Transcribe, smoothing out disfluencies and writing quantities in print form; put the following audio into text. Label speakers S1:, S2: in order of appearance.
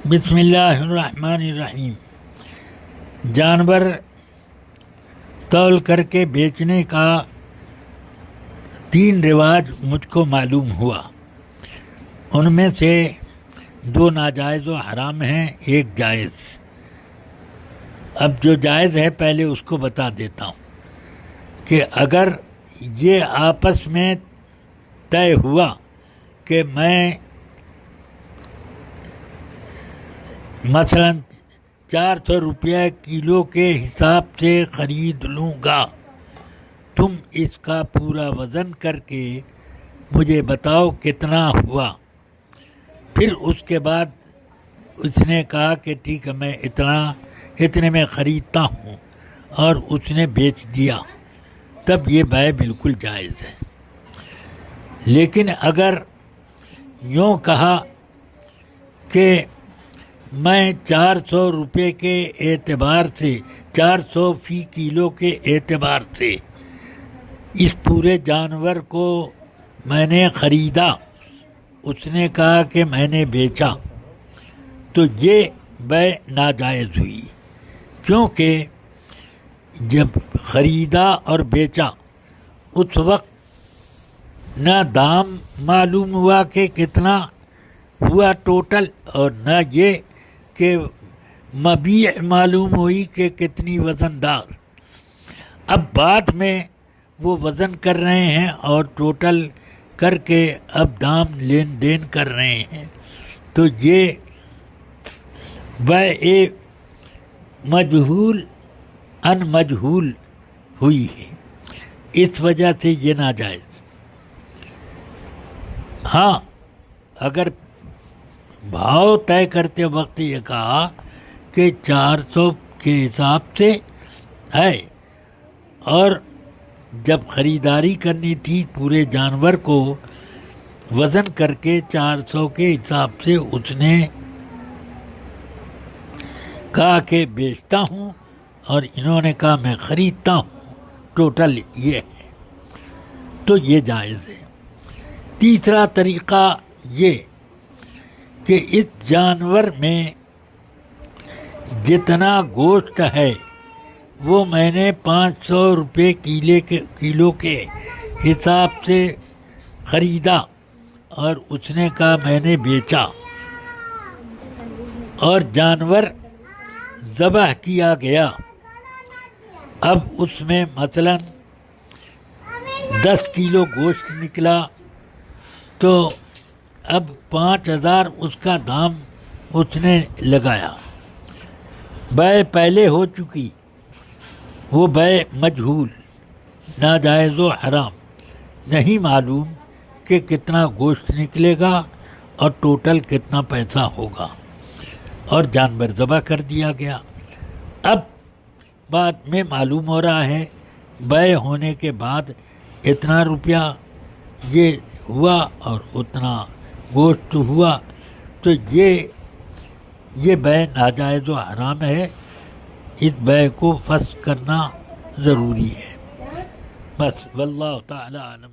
S1: بسم اللہ الرحمن الرحیم۔ جانور تول کر کے بیچنے کا 3 رواج مجھ کو معلوم ہوا۔ ان میں سے 2 ناجائز و حرام ہیں، 1 جائز۔ اب جو جائز ہے پہلے اس کو بتا دیتا ہوں کہ اگر یہ آپس میں طے ہوا کہ میں مثلا 400 روپیہ کلو کے حساب سے خرید لوں گا، تم اس کا پورا وزن کر کے مجھے بتاؤ کتنا ہوا۔ پھر اس کے بعد اس نے کہا کہ ٹھیک ہے میں اتنے میں خریدتا ہوں، اور اس نے بیچ دیا، تب یہ بیع بالکل جائز ہے۔ لیکن اگر یوں کہا کہ میں 400 روپے کے اعتبار سے 400 فی کلو کے اعتبار سے اس پورے جانور کو میں نے خریدا، اس نے کہا کہ میں نے بیچا، تو یہ بیع ناجائز ہوئی، کیونکہ جب خریدا اور بیچا اس وقت نہ دام معلوم ہوا کہ کتنا ہوا ٹوٹل، اور نہ یہ کہ مبیع معلوم ہوئی کہ کتنی وزن دار۔ اب بعد میں وہ وزن کر رہے ہیں اور ٹوٹل کر کے اب دام لین دین کر رہے ہیں، تو یہ بیع مجہول ان مجہول ہوئی ہے، اس وجہ سے یہ ناجائز۔ ہاں، اگر بھاؤ طے کرتے وقت یہ کہا کہ 400 کے حساب سے ہے، اور جب خریداری کرنی تھی پورے جانور کو وزن کر کے 400 کے حساب سے اس نے کہا کہ بیچتا ہوں، اور انہوں نے کہا میں خریدتا ہوں، ٹوٹل یہ ہے، تو یہ جائز ہے۔ تیسرا طریقہ یہ کہ اس جانور میں جتنا گوشت ہے وہ میں نے 500 روپے کلو کے حساب سے خریدا، اور اس نے کہا میں نے بیچا، اور جانور ذبح کیا گیا۔ اب اس میں مثلا 10 کلو گوشت نکلا، تو اب 5000 اس کا دام اس نے لگایا، بیع پہلے ہو چکی، وہ بیع مجہول، ناجائز و حرام، نہیں معلوم کہ کتنا گوشت نکلے گا اور ٹوٹل کتنا پیسہ ہوگا، اور جانور ذبح کر دیا گیا۔ اب بعد میں معلوم ہو رہا ہے بیع ہونے کے بعد اتنا روپیہ یہ ہوا اور اتنا گوشت ہوا، تو یہ بیع ناجائز و حرام ہے، اس بیع کو فسخ کرنا ضروری ہے۔ بس واللہ تعالی اعلم۔